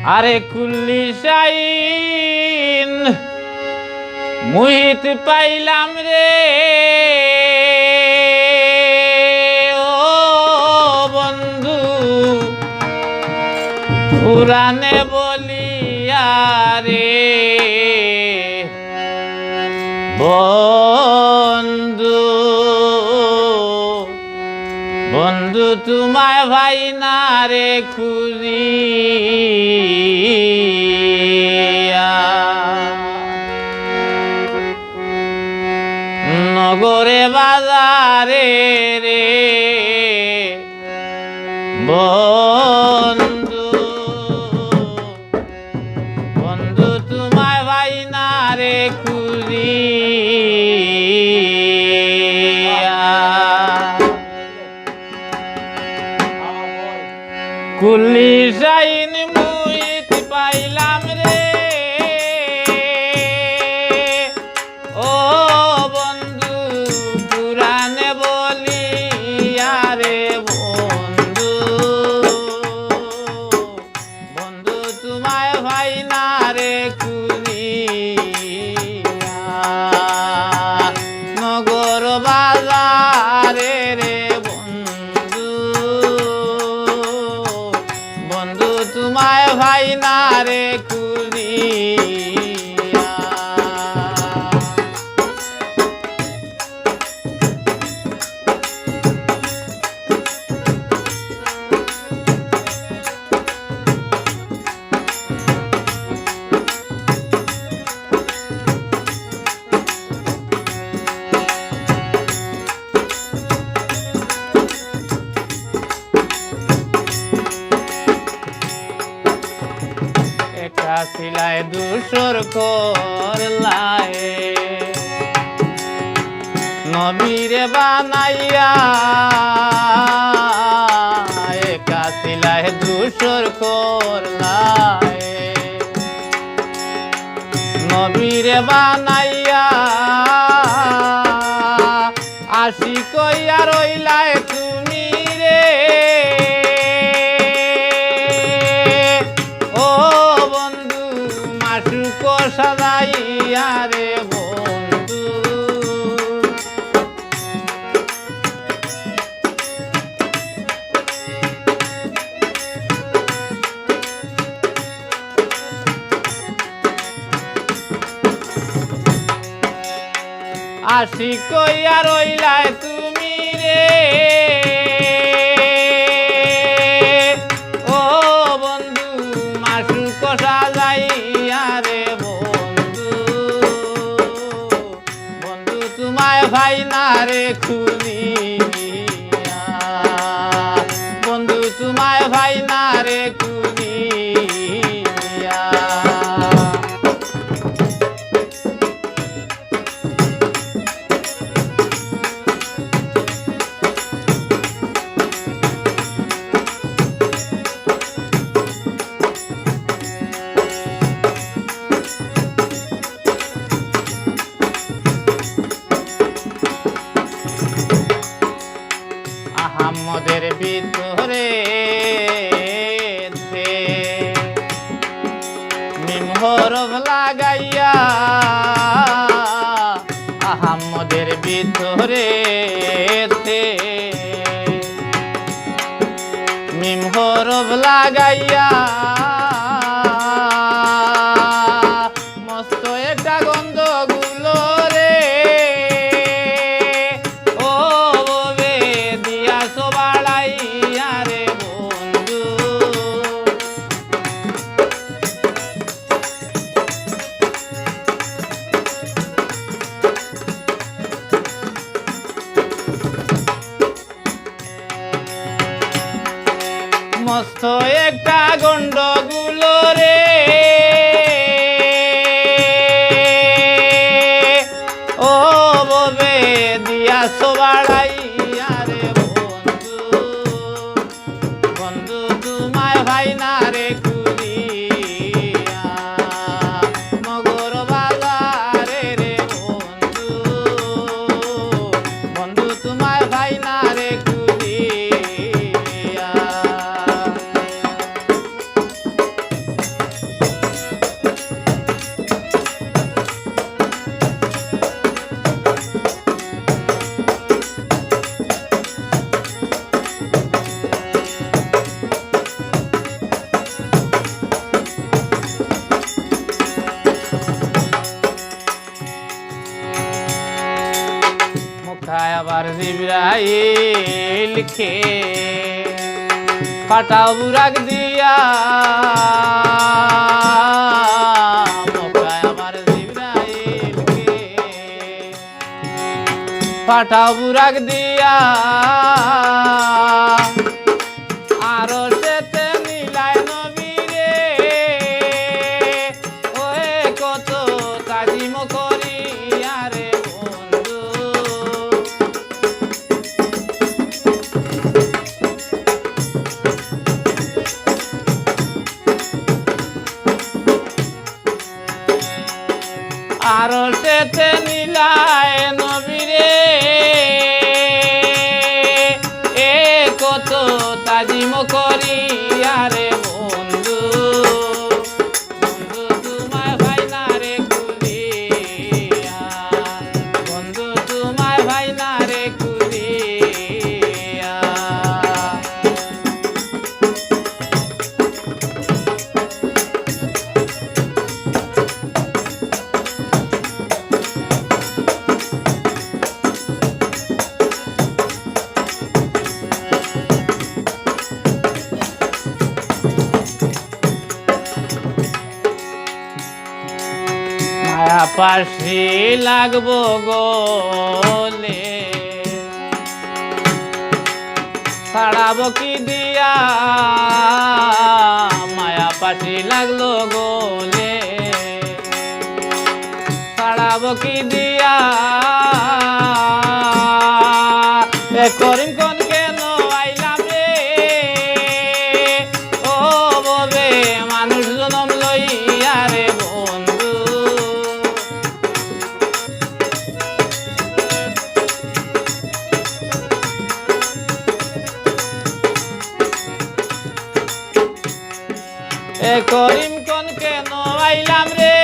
আরে কুল্লি শাইন মুহিত পাইলাম রে ও বন্ধু পুরাণে বলিয়া রে বন্ধু বন্ধু তোমায় ভাই না রে খুঁজি নগরে বাজারে রে বন্ধু বন্ধু তোমায় ভাই না রে খুঁজি কুল্লি শাইন মুহিত পাইলাম রে ও বন্ধু পুরাণে বলিয়া রে বন্ধু বন্ধু তোমায় ভাই না রে কুলিয়া নগর বাজারে রে বন্ধু বন্ধু তোমায় ভাই না রে কুলিয়া একা সিলায় দুশোর করলায় নবীরে বানাইয়া একা সিলায় দুশোর করলায় নবীরে বানাইয়া আসি কইয়া রইলায় তুমি রে সাজাইয়া রে বন্ধু আসি কইয়া রইলায় তুমি রে ও বন্ধু মাসুক সাজাইয়া রে তোমায় ভাই না রে খুলিয়া বন্ধু তোমায় ভাই না রে খুলিয়া আহাম্মদের ভিতরে মিম হরফ লাগাইয়া আহাম্মদের ভিতরে মিম হরফ লাগাইয়া মস্ত একটা গন্ধ গুলো রে মস্ত একটা গন্ড আমার জিবরাইল কে পাঠাও বুরাক দিয়া মক্কায় আমার জিবরাইল কে পাঠাও বুরাক দিয়া আরো সেতে মিলায় নবীরে ওয়ে কত তাজিম করি আরে বন্ধু আরো সেতে মিলায় নবীরে কত তাজিম করি আরে বন্ধু বন্ধু তোমায় ভাই না রে কুলিয়া বন্ধু তোমায় ভাই না রে কুলিয়া মায়া পাশে লাগবো গোলে ছাড়াবো কি দিয়া মায়া পাশে লাগলো গোলে ছাড়াবো কি দিয়া করিম কোন কেন আইলাম রে ও ববে মানুষ জনম লইয়া রে বন্ধু করিম কোন কেন আইলাম রে